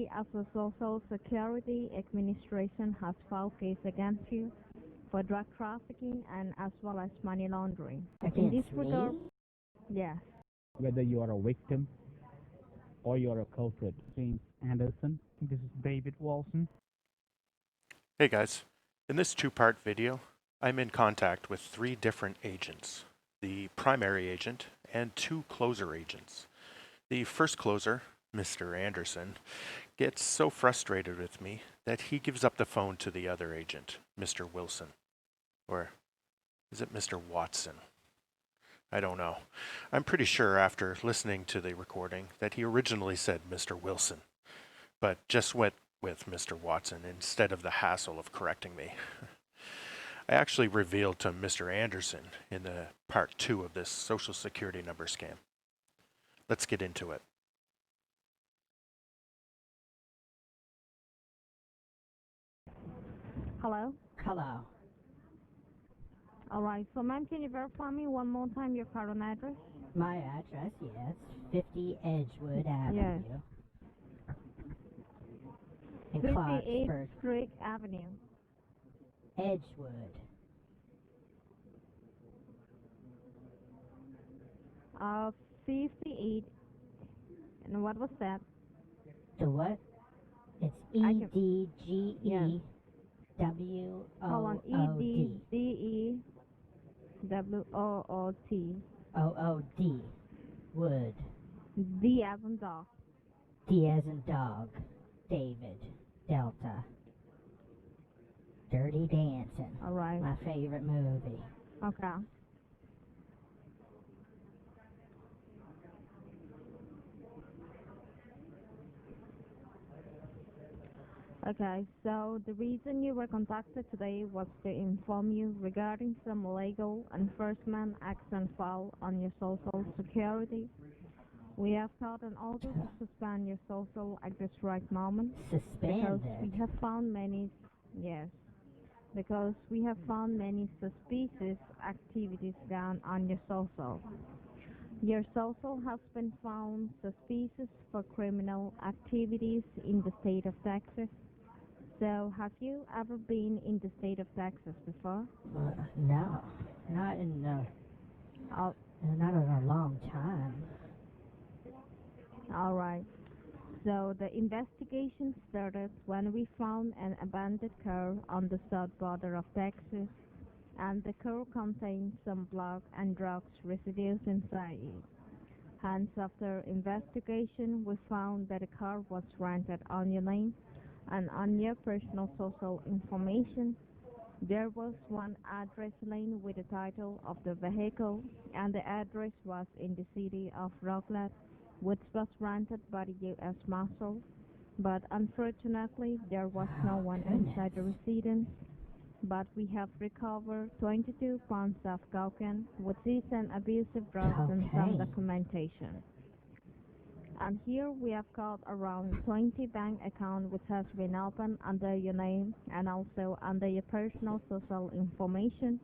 we as a Social Security Administration has filed case against you for drug trafficking and as well as money laundering. In this Against me? regard, yes. Whether you are a victim or you are a culprit. James Anderson. This is David Walson. Hey guys, in this two-part video, I'm in contact with 3 different agents, the primary agent and 2 closer agents. The first closer, Mr. Anderson, gets so frustrated with me that he gives up the phone to the other agent, Mr. Wilson. Or is it Mr. Watson? I don't know. I'm pretty sure after listening to the recording that he originally said Mr. Wilson, but just went with Mr. Watson instead of the hassle of correcting me. I actually revealed to Mr. Anderson in the part 2 of this Social Security number scam. Let's get into it. Hello? Hello. Alright, so ma'am, can you verify me one more time your current address? My address, yes. 50 Edgewood Avenue. In 58 Clarksburg. Street Avenue. Edgewood. 58. And what was that? The what? It's E-D-G-E-W-O-O-D. Hold on, E-D-D-E-W-O-O-T. O-O-D. Wood. D as in dog. D as in dog. David. Delta. Dirty Dancing. Alright. My favorite movie. Okay. Okay, so the reason you were contacted today was to inform you regarding some legal enforcement action filed on your Social Security. We have got an order to suspend your social at this right moment. Because we have found many, yes, because we have found many suspicious activities down on your social. Your social has been found suspicious for criminal activities in the state of Texas. So, have you ever been in the state of Texas before? No, not in a long time. All right. So the investigation started when we found an abandoned car on the south border of Texas, and the car contained some blood and drugs residues inside it. Hence, after investigation, we found that the car was rented on your name and on your personal social information. There was one address line with the title of the vehicle, and the address was in the city of Rockland, which was rented by the U.S. Marshal. But unfortunately, there was no one inside the residence. But we have recovered 22 pounds of cocaine, which is an abusive drug, and some documentation. And here we have got around 20 bank accounts which has been opened under your name and also under your personal social information.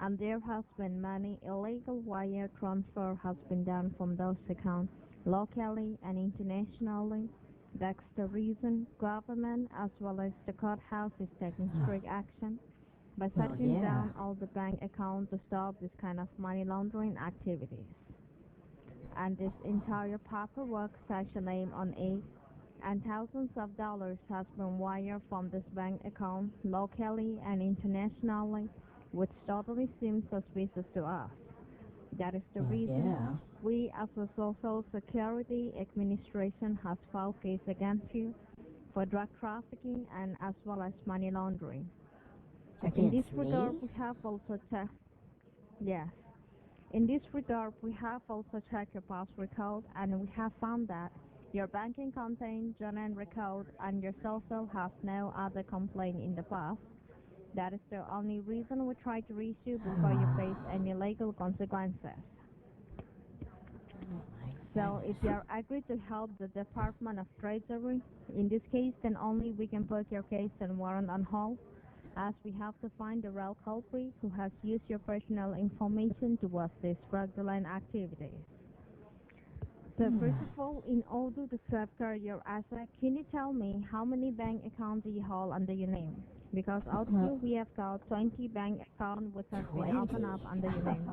And there has been many illegal wire transfer has been done from those accounts locally and internationally. That's the reason government as well as the courthouse is taking strict action by shutting down all the bank accounts to stop this kind of money laundering activities. And this entire paperwork has your name on it, and thousands of dollars has been wired from this bank account locally and internationally, which totally seems suspicious to us. That is the reason we as a Social Security Administration has filed case against you for drug trafficking and as well as money laundering. In this regard, we have also checked. Yes. In this regard, we have also checked your past record, and we have found that your banking contains journal record and your social has no other complaint in the past. That is the only reason we try to reach you before you face any legal consequences. So if you are agreed to help the Department of Treasury, in this case, then only we can put your case and warrant on hold, as we have to find the real culprit who has used your personal information towards these fraudulent activities. So first of all, in order to safeguard your asset, can you tell me how many bank accounts do you hold under your name? Because out here we have got 20 bank accounts which have been opened up under your name.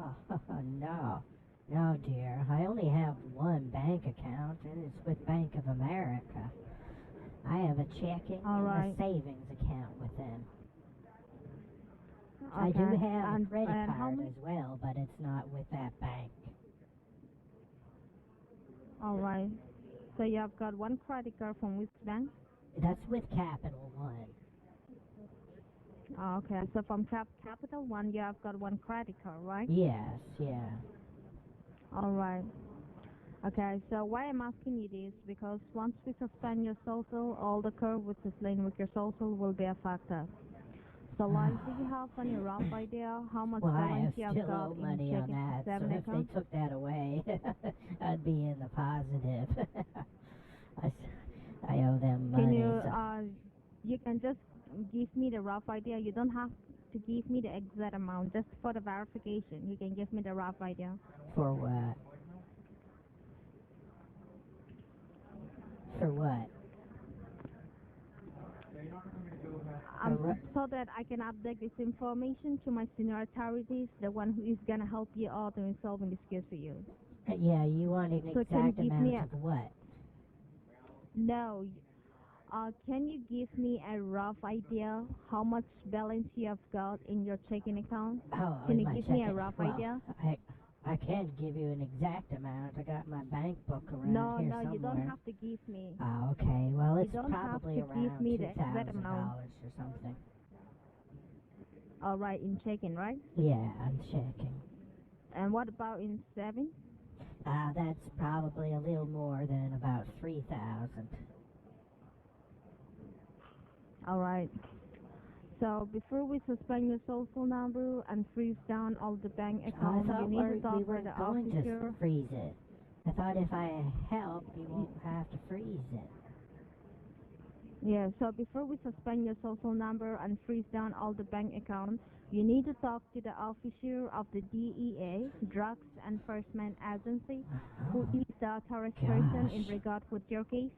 No. No, dear. I only have one bank account, and it's with Bank of America. I have a checking and a savings account with them. Okay. I do have a credit and card as well, but it's not with that bank. All right. So you have got one credit card from which bank? That's with Capital One. Okay. So from Capital One, you have got one credit card, right? Yes, yeah. All right. Okay, so why I'm asking you this, because once we suspend your social, all the curve which is linked with your social will be affected. So like, do you have any rough idea how much balance you have still got owe in money on that, so checking if they took that away, I'd be in the positive. I owe them money. Can you, you can just give me the rough idea. You don't have to give me the exact amount, just for the verification. You can give me the rough idea. For what? For what? So that I can update this information to my senior authorities, the one who is going to help you out in solving this case for you. Yeah, you want an So exact amount of what? No. Can you give me a rough idea how much balance you have got in your checking account? Oh, can you give me a rough idea? I can't give you an exact amount. I got my bank book around here somewhere. No, you don't have to give me. Oh, okay. Well, it's you don't probably have to around give me the exact amount. $2,000 or something. All right, in checking, right? Yeah, I'm checking. And what about in savings? That's probably a little more than about 3,000. All right. So before we suspend your social number and freeze down all the bank accounts, you need to talk with the going officer. to freeze it. I thought if I help, you won't have to freeze it. Yeah, so before we suspend your social number and freeze down all the bank accounts, you need to talk to the officer of the DEA, Drugs Enforcement Agency, who is the authorized person in regard with your case.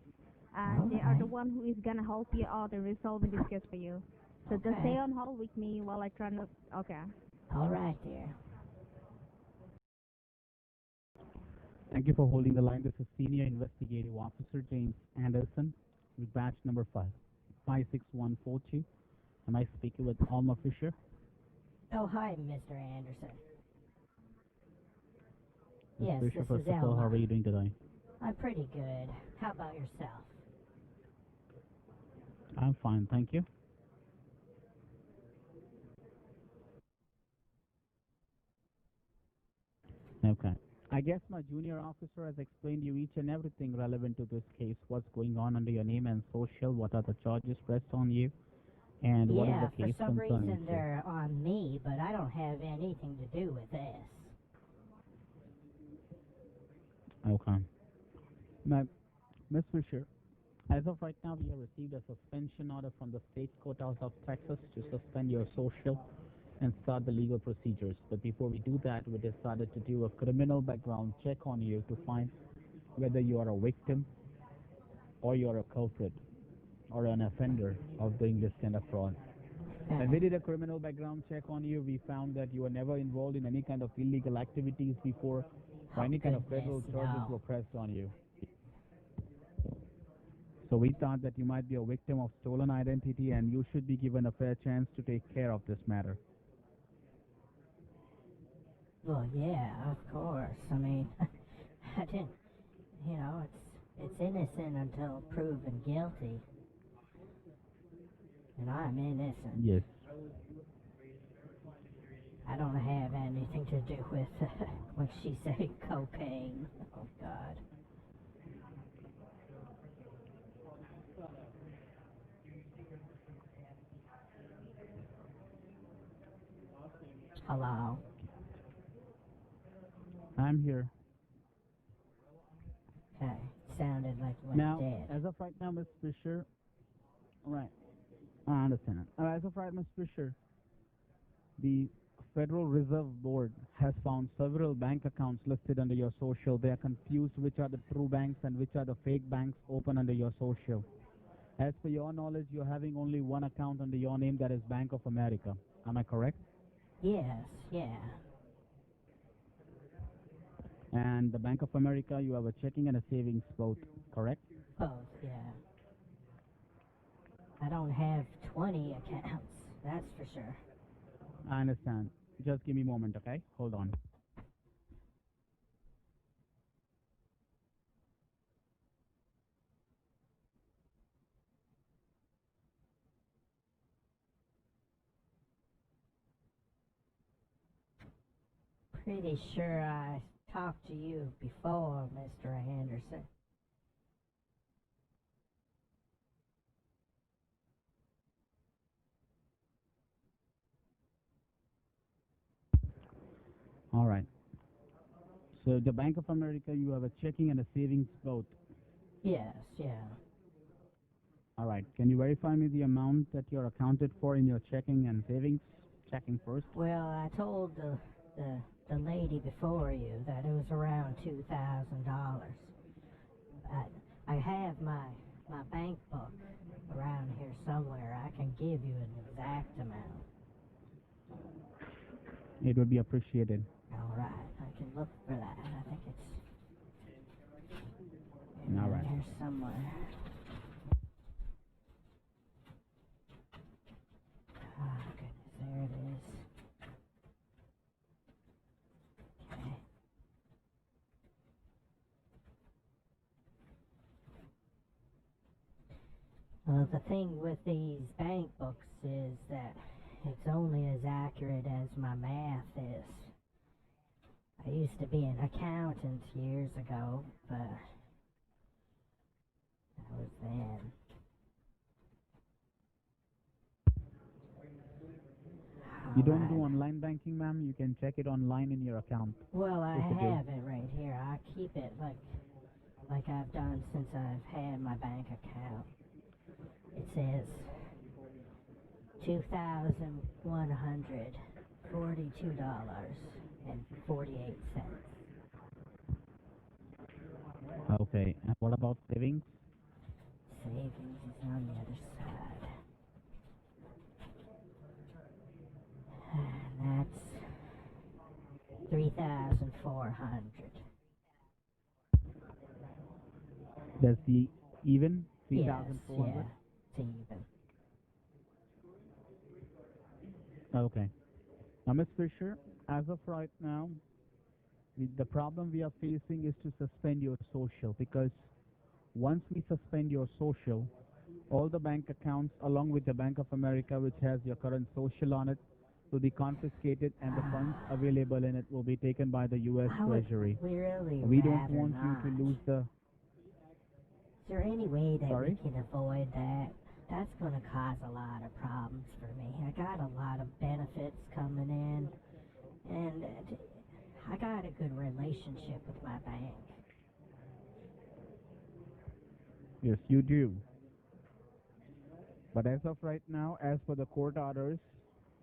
And they are the one who is going to help you out in resolving this case for you. So just stay on hold with me while I try to... Okay. All right, dear. Thank you for holding the line. This is Senior Investigative Officer James Anderson with batch number 56142. Am I speaking with Alma Fisher? Oh, hi, Mr. Anderson. Ms. Yes, Fisher, this first is of all, Elma. how are you doing today? I'm pretty good. How about yourself? I'm fine, thank you. Okay. I guess my junior officer has explained you each and everything relevant to this case. What's going on under your name and social? What are the charges pressed on you? And what is the case for some concerning reason you? they're on me, but I don't have anything to do with this. Okay. Now, Ms. Fisher, as of right now, we have received a suspension order from the State Courthouse of Texas to suspend your social and start the legal procedures. But before we do that, we decided to do a criminal background check on you to find whether you are a victim or you are a culprit or an offender of doing this kind of fraud. When we did a criminal background check on you, we found that you were never involved in any kind of illegal activities before, or any kind of federal charges were pressed on you. So we thought that you might be a victim of stolen identity and you should be given a fair chance to take care of this matter. Well, yeah, of course. I mean, I didn't, it's innocent until proven guilty. And I'm innocent. Yes. I don't have anything to do with, what she said, cocaine. Oh, God. Hello? I'm here. Okay. Sounded like you went Now, dead. as of right now, Ms. Fisher, right, I understand. As of right, Ms. Fisher, the Federal Reserve Board has found several bank accounts listed under your social. They are confused which are the true banks and which are the fake banks open under your social. As per your knowledge, you're having only one account under your name, that is Bank of America. Am I correct? Yes, yeah. And the Bank of America, you have a checking and a savings both, correct? Both, yeah. I don't have 20 accounts, that's for sure. I understand. Just give me a moment, okay? Hold on. Pretty sure I talked to you before, Mr. Anderson. All right. So the Bank of America, you have a checking and a savings both. Yes, yeah. All right. Can you verify me the amount that you're accounted for in your checking and savings? Checking first. Well, I told the lady before you that it was around $2,000. I have my bank book around here somewhere. I can give you an exact amount. It would be appreciated. All right, I can look for that. I think it's All right. here somewhere. Ah, goodness, there it is. Okay. Well, the thing with these bank books is that it's only as accurate as my math is. I used to be an accountant years ago, but that was then. You don't do online banking, ma'am? You can check it online in your account. Well, I Yes, I do. have it right here. I keep it like I've done since I've had my bank account. It says $2,142.48. Okay. And what about savings? Savings is on the other side. And that's 3,400. That's the even? Yes, 3,400? yeah, it's even. Okay. Now, Ms. Fisher, as of right now, the problem we are facing is to suspend your social, because once we suspend your social, all the bank accounts along with the Bank of America, which has your current social on it, will be confiscated and the funds available in it will be taken by the U.S. Treasury. We don't want you to lose the... Is there any way that Sorry? we can avoid that? That's going to cause a lot of problems for me. I got a lot of benefits coming in, and I got a good relationship with my bank. Yes, you do. But as of right now, as per the court orders,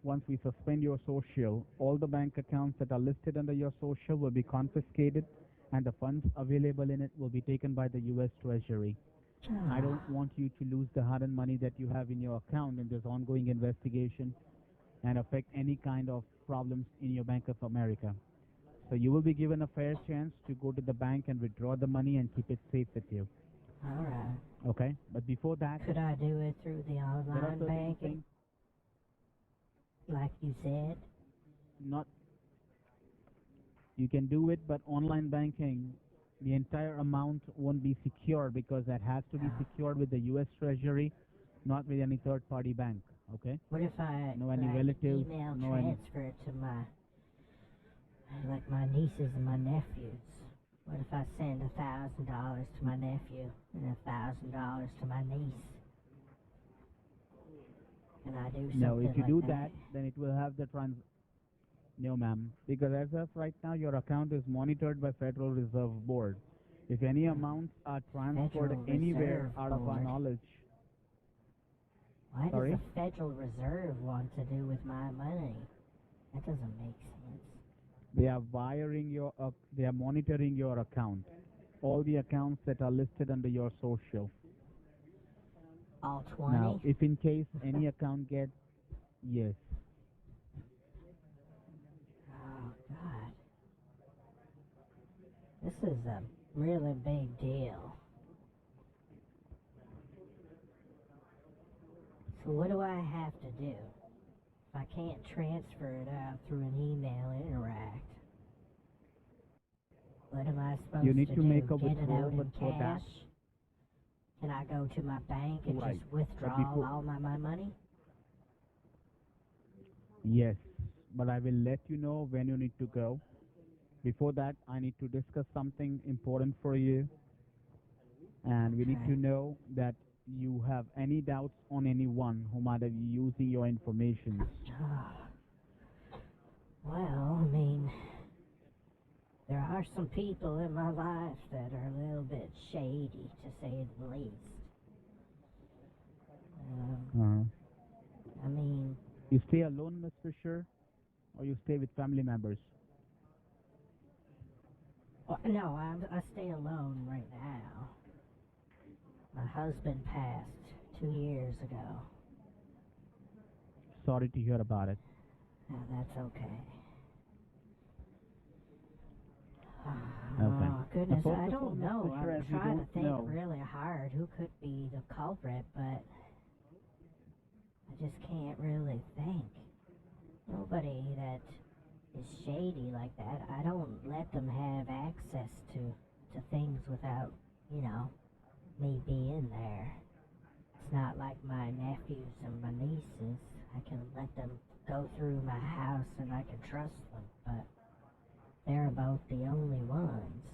once we suspend your social, all the bank accounts that are listed under your social will be confiscated and the funds available in it will be taken by the U.S. Treasury. I don't want you to lose the hard-earned money that you have in your account in this ongoing investigation and affect any kind of problems in your Bank of America. So you will be given a fair chance to go to the bank and withdraw the money and keep it safe with you. All right. Okay? But before that... Could I do it through the online banking, like you said? Not... You can do it, but online banking, the entire amount won't be secured because that has to be secured with the U.S. Treasury, not with any third-party bank. Okay? What if I No any relatives, email no any... transfer it to my nieces and my nephews? What if I send $1,000 to my nephew and $1,000 to my niece? Can I do something No, if you like do that, then it will have the No, ma'am. Because as of right now, your account is monitored by Federal Reserve Board. If any amounts are transferred Federal anywhere Reserve out of our Board. knowledge... Why Sorry? does the Federal Reserve want to do with my money? That doesn't make sense. They are they are monitoring your account. All the accounts that are listed under your social. All 20? Now, if in case any account gets, yes. Oh, God. This is a really big deal. So what do I have to do? If I can't transfer it out through an email interact, what am I supposed You need to to do? make a Get it withdrawal, out but in for that, cash? Can I go to my bank and right. just withdraw all my money? Yes, but I will let you know when you need to go. Before that, I need to discuss something important for you. And we need to know that you have any doubts on anyone who might be using your information. Well, I mean, there are some people in my life that are a little bit shady, to say the least. I mean... You stay alone, Miss Fisher, or you stay with family members? Well, no, I stay alone right now. My husband passed 2 years ago. Sorry to hear about it. No, that's okay. Okay. Oh, goodness, Now, I don't know. Fisher, I'm as we trying to don't think know. really hard who could be the culprit, but I just can't really think. Nobody that is shady like that. I don't let them have access to things without, you know, me being there. It's not like my nephews and my nieces. I can let them go through my house and I can trust them, but they're about the only ones.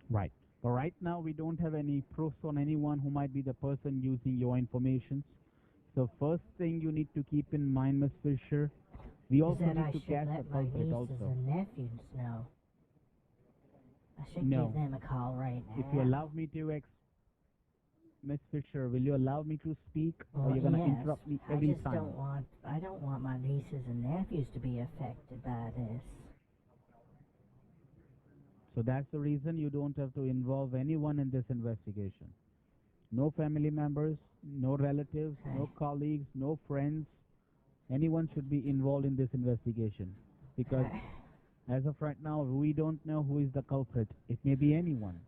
Right. But right now, we don't have any proofs on anyone who might be the person using your information. So first thing you need to keep in mind, Miss Fisher, we also that need I to should catch the let my culprit nieces also. and nephews know. I should No. give them a call right now. If you allow me to Miss Fisher, will you allow me to speak, or you're gonna interrupt me every time? I don't want my nieces and nephews to be affected by this. So that's the reason you don't have to involve anyone in this investigation. No family members, no relatives, no colleagues, no friends. Anyone should be involved in this investigation. Because as of right now, we don't know who is the culprit. It may be anyone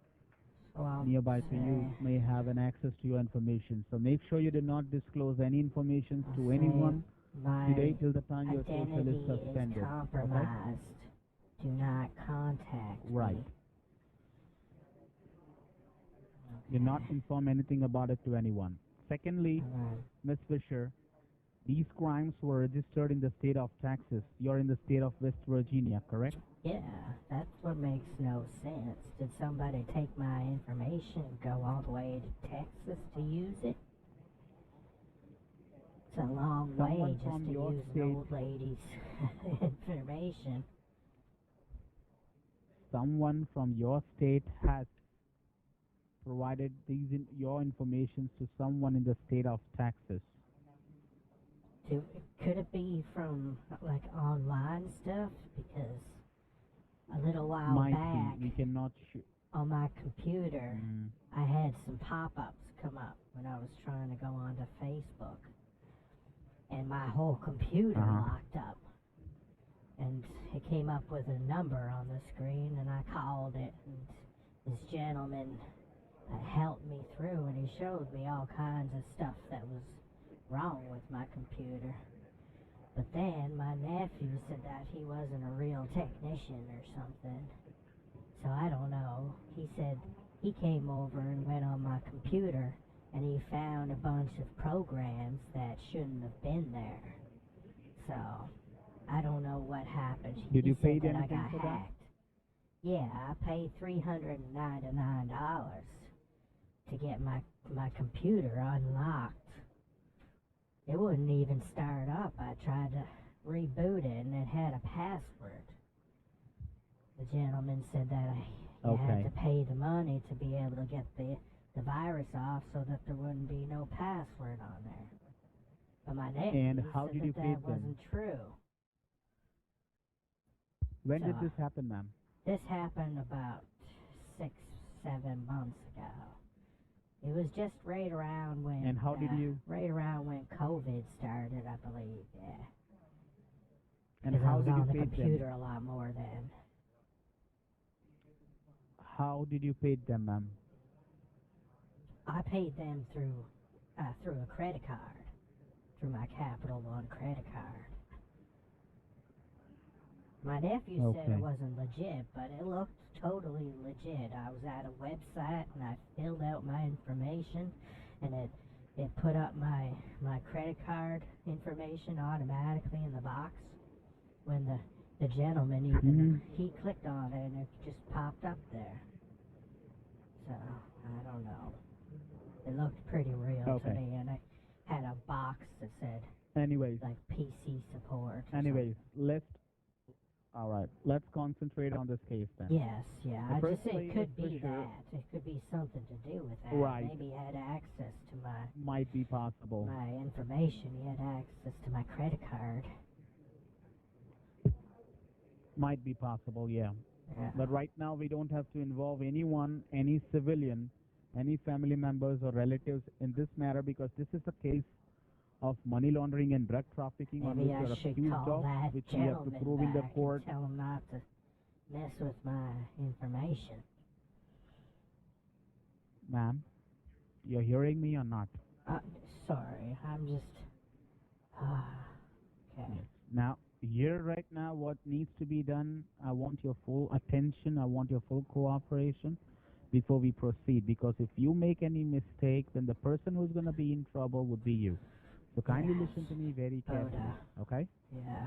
nearby to you may have an access to your information. So make sure you do not disclose any information to anyone today till the time your social is suspended. Is compromised. Do not contact Right. me. Do not inform anything about it to anyone. Secondly, Ms. Fisher, these crimes were registered in the state of Texas. You're in the state of West Virginia, correct? Yeah, that's what makes no sense. Did somebody take my information and go all the way to Texas to use it? It's a long way just to use an old lady's information. Someone from your state has provided your information to someone in the state of Texas. Could it be from like online stuff? Because a little while back, we cannot on my computer, I had some pop-ups come up when I was trying to go onto Facebook, and my whole computer locked up. And it came up with a number on the screen, and I called it, and this gentleman helped me through, and he showed me all kinds of stuff that was wrong with my computer. But then my nephew said that he wasn't a real technician or something. So I don't know. He said he came over and went on my computer and he found a bunch of programs that shouldn't have been there. So I don't know what happened. Did you pay that I anything got for that? hacked. Yeah, I paid $399 to get my computer unlocked. It wouldn't even start up. I tried to reboot it and it had a password. The gentleman said that I had to pay the money to be able to get the virus off so that there wouldn't be no password on there. But my nephew And how said did you that pay that them? wasn't true. When did So, this happen, ma'am? This happened about 6-7 months ago. It was just right around when. And how did you? Right around when COVID started, I believe. Yeah. And 'Cause I how was did you on the pay computer them? a lot more then. How did you pay them, ma'am? I paid them through a credit card, through my Capital One credit card. My nephew said Okay. it wasn't legit, but it looked totally legit. I was at a website and I filled out my information, and it put up my credit card information automatically in the box. When the gentleman he clicked on it and it just popped up there. So I don't know. It looked pretty real Okay. to me, and I had a box that said Anyways, like PC support. or anyways, all right, let's concentrate on this case then. something. Yes, yeah. The I first just say thing it could is for be sure- that. It could be something to do with that. Right. Maybe he had access to Might be possible. my information. He had access to my credit card. Might be possible, yeah. Yeah. But right now we don't have to involve anyone, any civilian, any family members or relatives in this matter, because this is a case of money laundering and drug trafficking on Maybe which I you're should accused call of, that which we have to gentleman prove in the back court. and tell him not to mess with my information. Ma'am, you're hearing me or not? Sorry, I'm just. Okay. Yes. Now, here right now, what needs to be done, I want your full attention, I want your full cooperation before we proceed, because if you make any mistake, then the person who's going to be in trouble would be you. So kindly Yes. listen to me very carefully, BODA. okay? Yeah.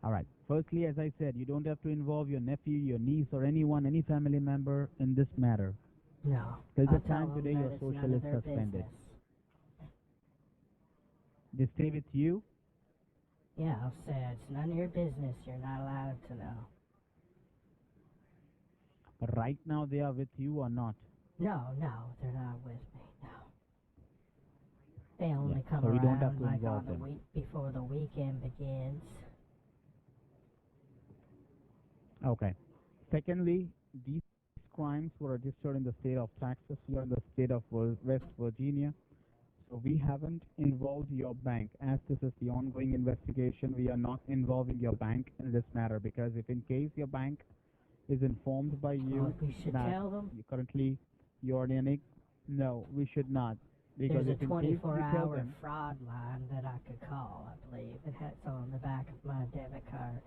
All right. Firstly, as I said, you don't have to involve your nephew, your niece, or anyone, any family member in this matter. No. Till the I'll tell time them today that your it's social none is of their suspended. business. They stay with you. Yeah, I'll say it's none of your business. You're not allowed to know. But right now they are with you or not. No, they're not with me. No. They only come so we don't have around to like involve on the them. week before the weekend begins. Okay. Secondly, these crimes were registered in the state of Texas. You are in the state of West Virginia. So we haven't involved your bank. As this is the ongoing investigation, we are not involving your bank in this matter, because if in case your bank is informed by you Well, we should that tell them. you're in a, no, we should not. Because There's a if in case you tell 24-hour them, fraud line that I could call, I believe. It's on the back of my debit card.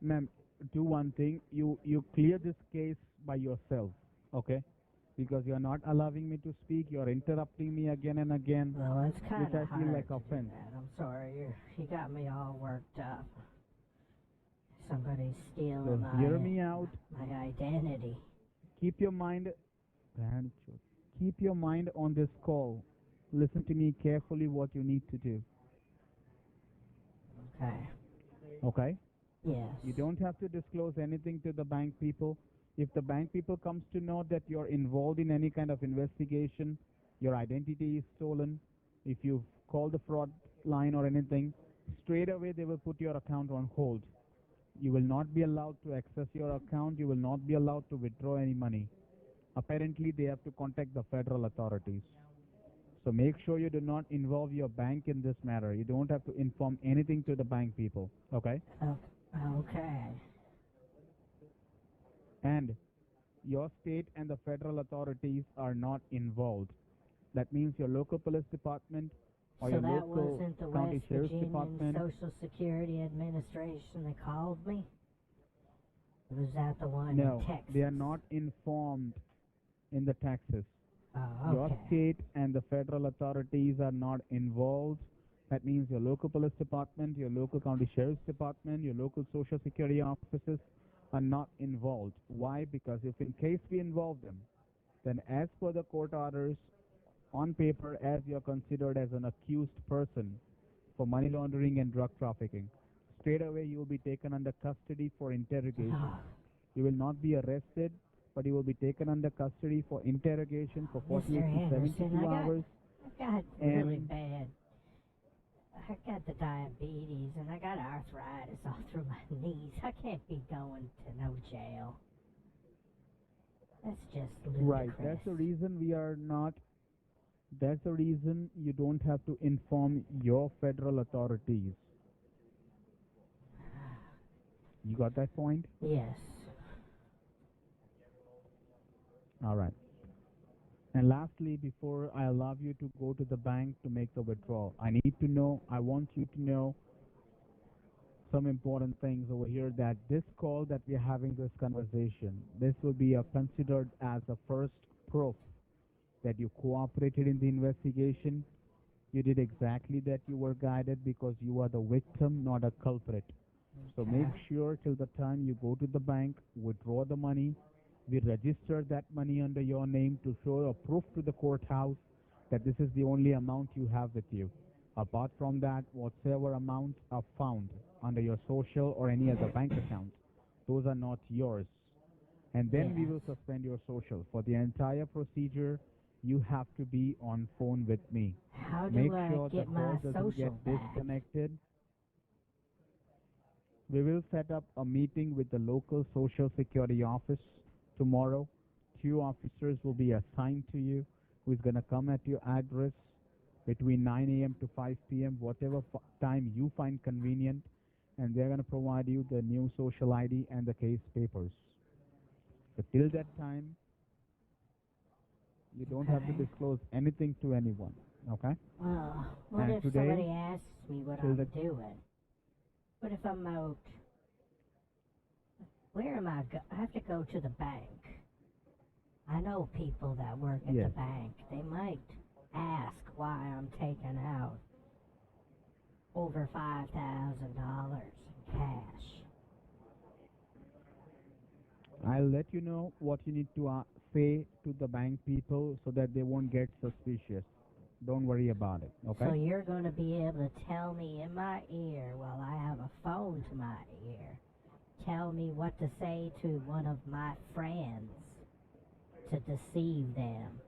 ma'am, do one thing. You clear this case by yourself, okay? Because you're not allowing me to speak. You're interrupting me again and again, Well, it's kind which of I hard feel like to offense. do that. I'm sorry. You got me all worked up. Somebody's stealing So hear me out. my identity. Keep your mind, keep your mind on this call. Listen to me carefully what you need to do, Okay. okay? Yes. You don't have to disclose anything to the bank people. If the bank people comes to know that you're involved in any kind of investigation, your identity is stolen, if you call the fraud line or anything, straight away they will put your account on hold. You will not be allowed to access your account. You will not be allowed to withdraw any money. Apparently, they have to contact the federal authorities. So make sure you do not involve your bank in this matter. You don't have to inform anything to the bank people, okay? Okay. And your state and the federal authorities are not involved. That means your local police department or So your that local wasn't the county West sheriff's Virginia department. Social Security Administration that called me? Or was that the one No, in Texas? they are not informed in the taxes. Oh, Your okay. state and the federal authorities are not involved. That means your local police department, your local county sheriff's department, your local social security offices are not involved. Why? Because if in case we involve them, then as per the court orders, on paper, as you're considered as an accused person for money laundering and drug trafficking, straight away you will be taken under custody for interrogation. You will not be arrested. but he will be taken under custody for interrogation for 48 Mr. to Anderson, 72 hours. I got really And- bad. I got the diabetes and I got arthritis all through my knees. I can't be going to no jail. That's just ludicrous. Right, that's the reason we are not. That's the reason you don't have to inform your federal authorities. You got that point? Yes. All right. And lastly, before I allow you to go to the bank to make the withdrawal, I want you to know some important things over here, that this call that we're having, this conversation, this will be considered as a first proof that you cooperated in the investigation. You did exactly that you were guided, because you are the victim, not a culprit. So make sure till the time you go to the bank, withdraw the money. We register that money under your name to show a proof to the courthouse that this is the only amount you have with you. Apart from that, whatever amounts are found under your social or any other bank account, those are not yours. And then we will suspend your social. For the entire procedure, you have to be on phone with me. How Make do I sure the get my call doesn't social get back? disconnected. We will set up a meeting with the local social security office tomorrow. 2 officers will be assigned to you, who is going to come at your address between 9 a.m. to 5 p.m., whatever time you find convenient, and they're going to provide you the new social ID and the case papers. But till that time, you don't have to disclose anything to anyone, okay? Well, what And if today, somebody asks me what till I'm the- doing? What if I'm out? Where am I? I have to go to the bank. I know people that work at the Yes. bank. They might ask why I'm taking out over $5,000 in cash. I'll let you know what you need to say to the bank people so that they won't get suspicious. Don't worry about it, okay? So you're going to be able to tell me in my ear while I have a phone to my ear, tell me what to say to one of my friends to deceive them.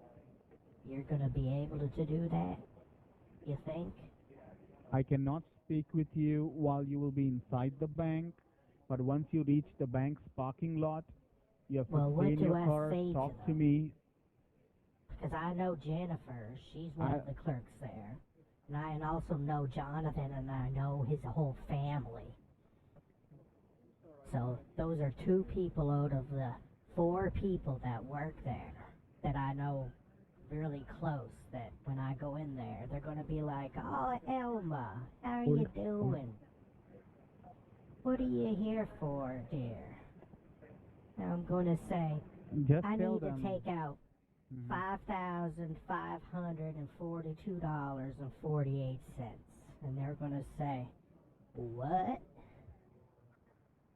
You're going to be able to do that, you think? I cannot speak with you while you will be inside the bank, but once you reach the bank's parking lot, you have to Well, what stay in do your I car, say to talk to them? me. Because I know Jennifer, she's one of the clerks there. And I also know Jonathan, and I know his whole family. So those are 2 people out of the 4 people that work there that I know really close, that when I go in there, they're going to be like, "Oh, Elma, how are you doing? What are you here for, dear?" And I'm going to say, Just I tell need to them. take out $5,542.48. And they're going to say, "What?"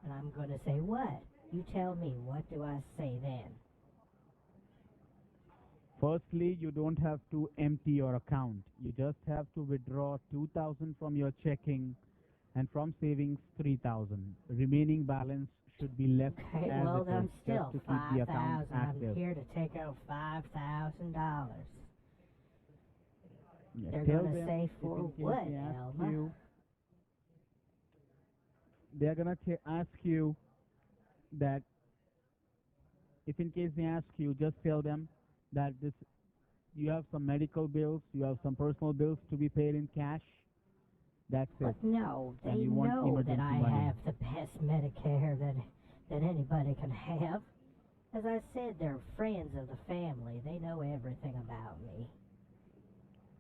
And I'm going to say, "What? You tell me, what do I say then?" Firstly, you don't have to empty your account. You just have to withdraw $2,000 from your checking, and from savings $3,000. Remaining balance should be left Okay, as well, it then is, still just to keep the account 5,000. I'm active. here to take out $5,000. Yeah, They're tell gonna them say, if "For in case what, they ask Elma?" you, they're gonna ask you that. If in case they ask you, just tell them that you have some medical bills, you have some personal bills to be paid in cash. That's it. But no, And they you want know that emergency I money. have the best Medicare that anybody can have. As I said, they're friends of the family. They know everything about me.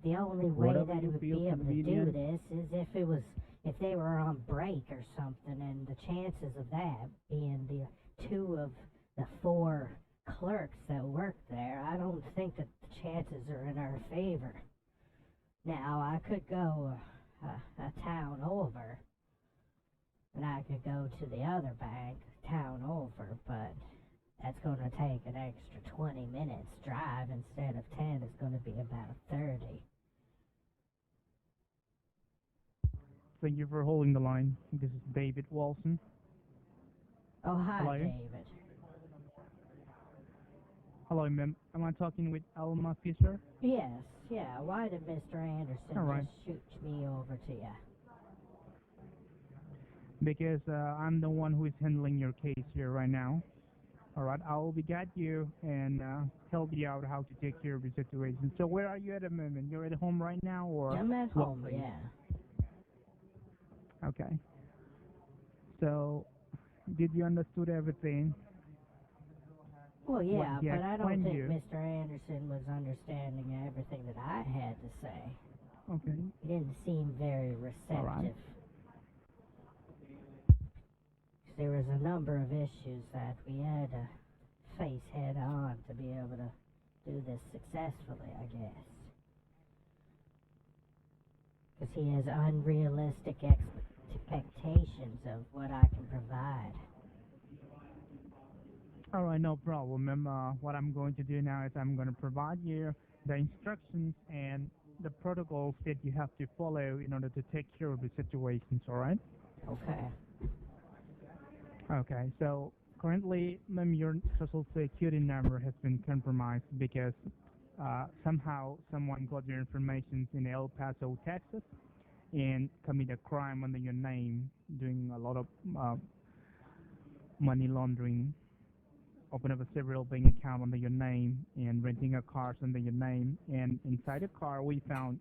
The only way Whatever that you it would feel be able to do convenient. this is if they were on break or something, and the chances of that being the 2 of the 4 clerks that work there, I don't think that the chances are in our favor. Now, I could go a town over, and I could go to the other bank town over, but that's going to take an extra 20 minutes drive instead of 10. It's going to be about 30. Thank you for holding the line. This is David Walson. Oh, hi, Hello? David. Hello, ma'am. Am I talking with Alma Fisher? Yes, yeah. Why did Mr. Anderson All right. just shoot me over to you? Because I'm the one who is handling your case here right now. All right, I will be guide you and help you out how to take care of the situation. So where are you at the moment? You're at home right now, or I'm at what home, place? yeah. Okay. So, did you understood everything? Well, yeah, he but I don't explained think you. Mr. Anderson was understanding everything that I had to say. Okay. He didn't seem very receptive. All right. There was a number of issues that we had to face head on to be able to do this successfully, I guess. Because he has unrealistic expectations of what I can provide. All right, no problem, ma'am. What I'm going to do now is I'm going to provide you the instructions and the protocols that you have to follow in order to take care of the situations, all right? Okay. Okay, so currently, ma'am, your social security number has been compromised because somehow someone got your information in El Paso, Texas, and commit a crime under your name, doing a lot of money laundering, open up a several bank account under your name, and renting a car under your name. And inside the car, we found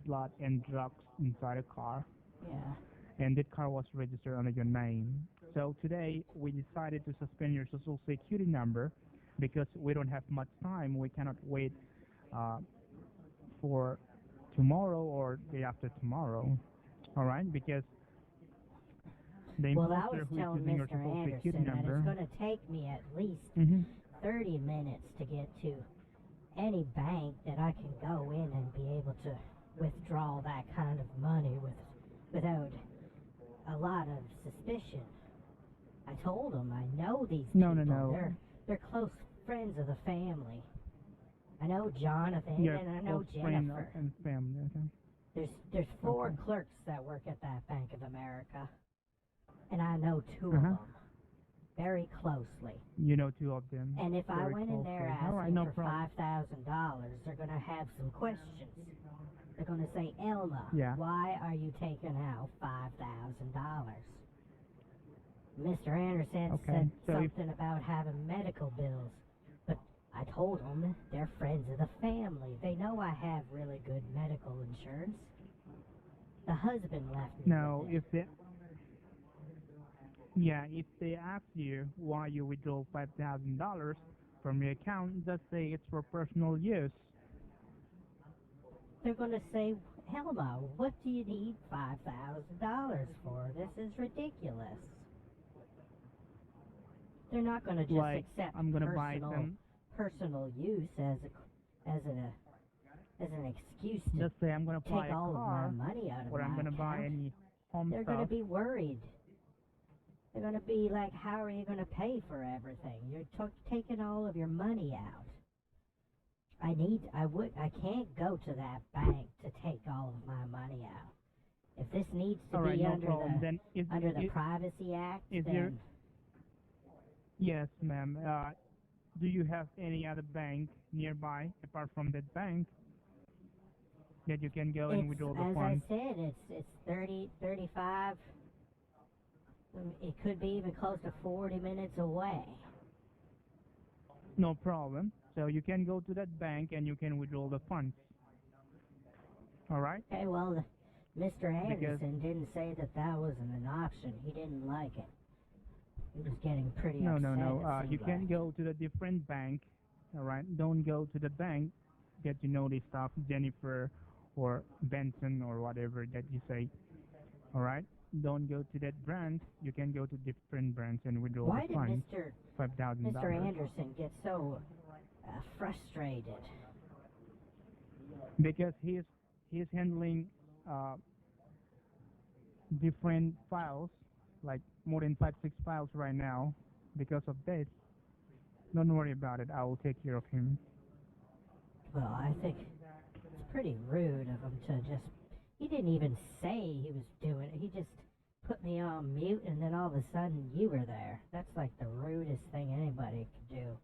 blood and drugs inside a car. Yeah. And that car was registered under your name. So today we decided to suspend your social security number because we don't have much time. We cannot wait for tomorrow or day after tomorrow. All right, because the Well, I imposter was who is telling using your Mr. social Anderson security that number. it's going to take me at least 30 minutes to get to any bank that I can go in and be able to withdraw that kind of money without a lot of suspicion. I told him I know these people. No. They're close friends of the family. I know Jonathan Your and I know close friend Jennifer. and family. Okay. There's 4 Okay. clerks that work at that Bank of America, and I know 2 of them very closely. You know 2 of them. And if I very went in there closely. All right, asking no for problem. $5,000, they're going to have some questions. They're going to say, Elma, Yeah. why are you taking out $5,000? Mr. Anderson Okay, said so something about having medical bills, but I told them they're friends of the family. They know I have really good medical insurance. The husband left me Now, with it. if they ask you why you withdraw $5,000 from your account, just say it's for personal use. They're going to say, Elma, what do you need $5,000 for? This is ridiculous. They're not going to just Like, accept I'm gonna buy some. personal use as an excuse to Just say I'm gonna buy take a all car, of my money out of or my I'm gonna buy account. any home They're going stuff. to be worried. They're going to be like, how are you going to pay for everything? You're taking all of your money out. I can't go to that bank to take all of my money out. If this needs to All right, be no under problem. Then the Privacy Act, then yes, ma'am. Do you have any other bank nearby apart from that bank that you can go and withdraw the as funds? I said, it's 30, 35. It could be even close to 40 minutes away. No problem. So you can go to that bank and you can withdraw the funds. All right? Okay, well, Mr. Anderson didn't say that wasn't an option. He didn't like it. He was getting pretty upset. No. You can go to the different bank. All right? Don't go to the bank that you know this stuff, Jennifer or Benson or whatever that you say. All right? Don't go to that branch. You can go to different branch and withdraw Why the funds. did $5,000. Mr. Anderson get so frustrated? Because he's handling different files, like more than 5-6 files right now. Because of this, don't worry about it. I will take care of him. Well, I think it's pretty rude of him to just... He didn't even say he was doing it. He just put me on mute, and then all of a sudden you were there. That's like the rudest thing anybody could do.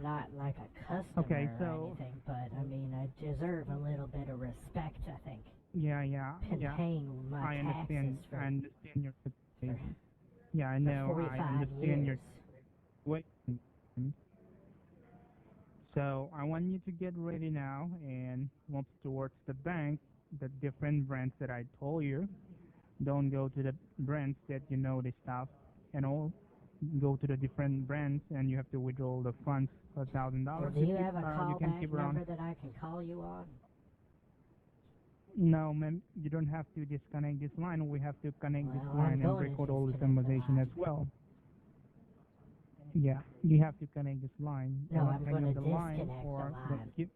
not like a customer Okay, or so anything, but I mean, I deserve a little bit of respect, I think. yeah, Been yeah. paying my I understand. taxes for, I understand your for, situation. Yeah, I for know. I 45 understand your years. situation. So I want you to get ready now and move towards the bank, the different brands that I told you. Don't go to the brands that you know the stuff and all. Go to the different brands and you have to withdraw the funds, $1,000. Well, do you have a You can callback keep around. number that I can call you on? No, ma'am, you don't have to disconnect this line. We have to connect this Well, I'm line and going to record all the disconnect the conversation as line. well. Yeah, you have to connect this line. No, Don't I'm hang going up to the line disconnect the or line. don't keep.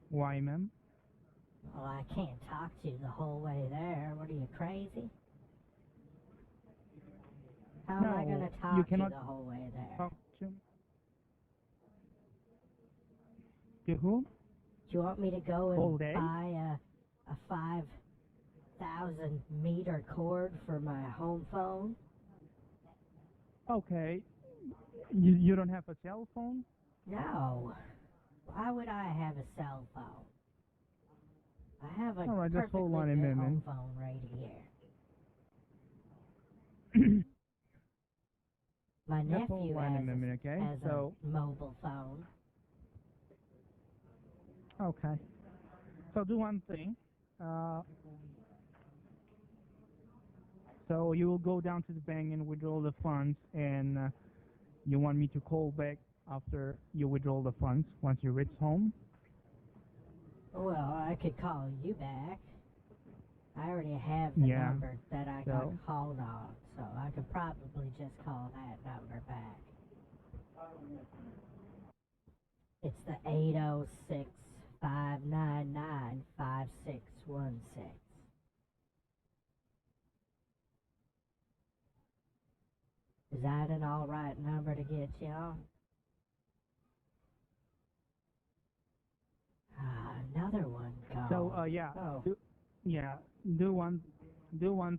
Why, ma'am? Well, I can't talk to you the whole way there. What are you, crazy? How am I going No, to talk you to you cannot the whole way there? talk to whom? Do you want me to go All and day? buy a 5,000 meter cord for my home phone? Okay. You don't have a cell phone? No. Why would I have a cell phone? I have a All right, just perfectly hold on a good minute. home phone right here. My Just nephew hold on a minute, okay? has So, a mobile phone. okay. So do one thing. So you will go down to the bank and withdraw the funds, and you want me to call back after you withdraw the funds once you reach home? Well, I could call you back. I already have the Yeah. number that I got So- called on, so I could probably just call that number back. It's the 806-599-5616. Is that an alright number to get you on? Another one gone. So yeah, Oh. do one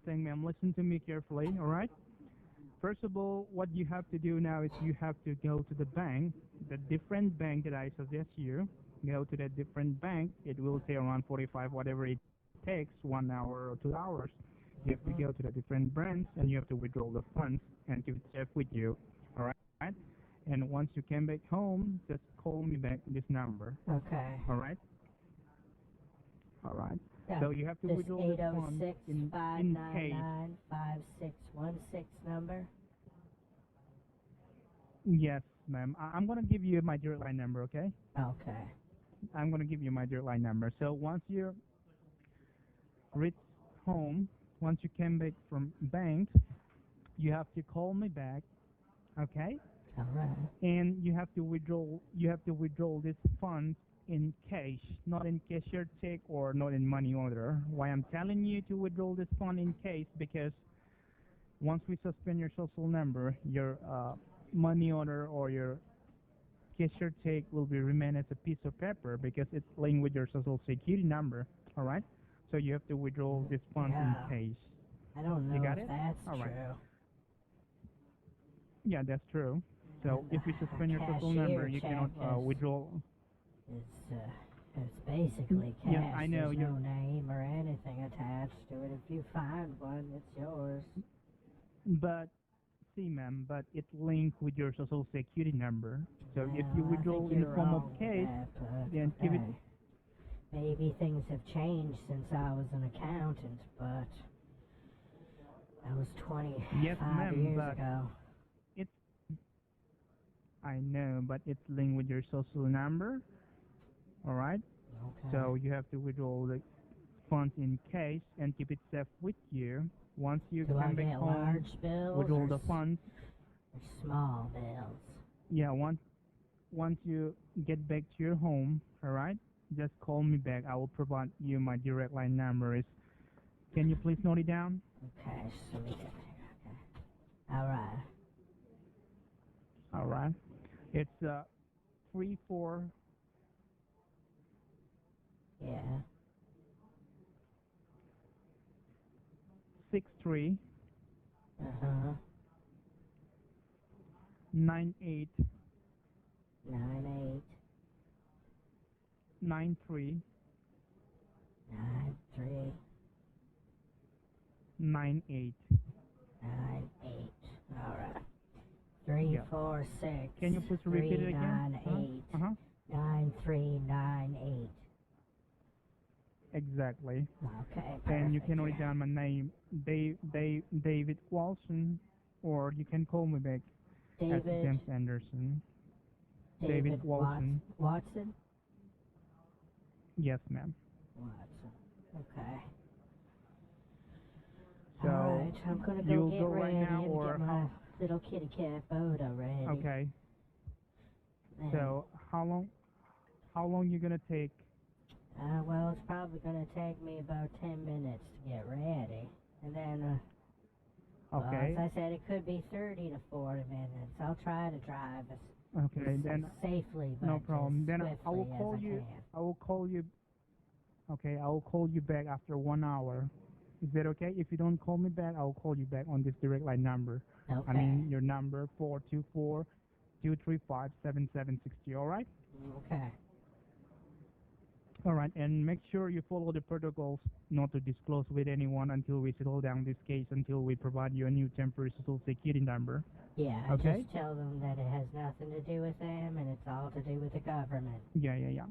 thing, ma'am. Listen to me carefully, all right? First of all, what you have to do now is you have to go to the bank, the different bank that I suggest you. Go to that different bank. It will take around 45, whatever it takes, 1 hour or 2 hours. You have to go to the different branch and you have to withdraw the funds and keep it safe with you, all right? And once you come back home, just call me back this number, Okay. all right? All right. Yeah. So you have to This withdraw the funds in case. 806-599-5616 number? Yes, ma'am. I'm going to give you my direct line number, okay? Okay. I'm going to give you my direct line number. So once you reach home, once you came back from bank, you have to call me back, okay? All right. And you have to withdraw this funds in cash, not in cashier check or not in money order. Why I'm telling you to withdraw this fund in cash, because once we suspend your social number, your money order or your cashier check will be remain as a piece of paper because it's linked with your social security number, all right? So you have to withdraw this funds in cash. I don't know You got if it? that's All right. true. Yeah, that's true. So And if we suspend your social number, you cannot withdraw. It's basically cash. Yeah, I know. There's no name or anything attached to it. If you find one, it's yours. But see, ma'am, but it's linked with your social security number. So if you withdraw in the form of cash, then give it. Maybe things have changed since I was an accountant, but that was 25 Yes, ma'am, years but ago. it's. I know, but it's linked with your social number. All right. Okay. So you have to withdraw the funds in cash and keep it safe with you. Once you Do I come back get home, large bills withdraw or the funds. small bills? Yeah, once you get back to your home, all right, just call me back. I will provide you my direct line number. Can you please note it down? Okay, so we get here. Okay. All right. All right. It's 34. Yeah. 63 Uh-huh. 98 98 93 93 98. 98. All right. 3 Yeah. 4 6. Can you please repeat it again? 3 9 8 9398. Exactly. Okay. And you perfect, can write yeah. down my name, David Walson, or you can call me back at David. James Anderson. David Walson. Watson. Yes, ma'am. Watson. Okay. So all right. I'm gonna go you'll get go ready right now, and or get my little kitty cat Boda ready. okay. And, So how long you gonna take? well, it's probably gonna take me about 10 minutes to get ready, and then. Okay. As I said, it could be 30 to 40 minutes. I'll try to drive Okay. Then safely, but no problem. as Then I swiftly will call as I you. can. I will call you. Okay. I will call you back after 1 hour. Is that okay? If you don't call me back, I will call you back on this direct line number. Okay. I mean your number 424-235-7760. All right. Okay. All right, and make sure you follow the protocols not to disclose with anyone until we settle down this case, until we provide you a new temporary social security number. Yeah, Okay. just tell them that it has nothing to do with them and it's all to do with the government. Yeah.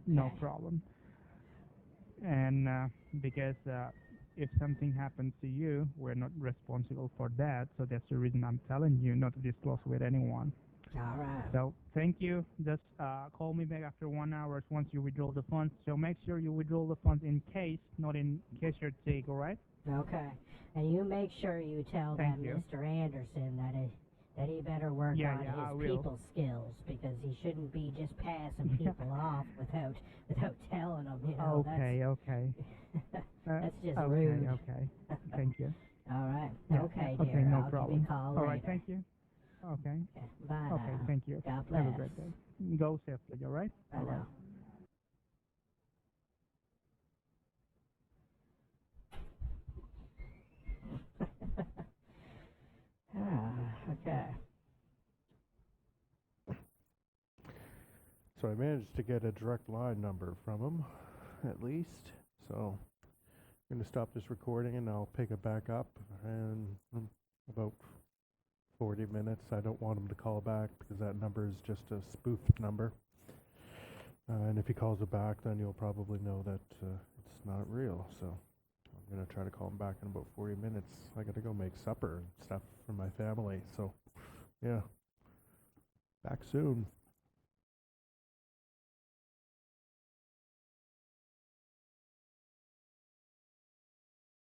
No Okay. problem. And because if something happens to you, we're not responsible for that, so that's the reason I'm telling you not to disclose with anyone. All right. So thank you. Just call me back after 1 hour once you withdraw the funds. So make sure you withdraw the funds in case, not in case you're take, all right? Okay. And you make sure you tell Thank that you. Mr. Anderson that he better work Yeah, on I his will. people skills, because he shouldn't be just passing people off without telling them, you know. Okay. That's just okay, rude. Okay. Thank you. All right. Yeah, Okay, okay, dear. no I'll problem. give you a call All right, later. thank you. Okay. Okay. Bye Okay, now. thank you. God Have a bless. great day. Go safely, all right? I All right. know. Okay. So I managed to get a direct line number from him, at least. So I'm going to stop this recording and I'll pick it back up in about 40 minutes. I don't want him to call back because that number is just a spoofed number. And if he calls it back, then you'll probably know that it's not real. So I'm going to try to call him back in about 40 minutes. I got to go make supper and stuff for my family. So, yeah. Back soon.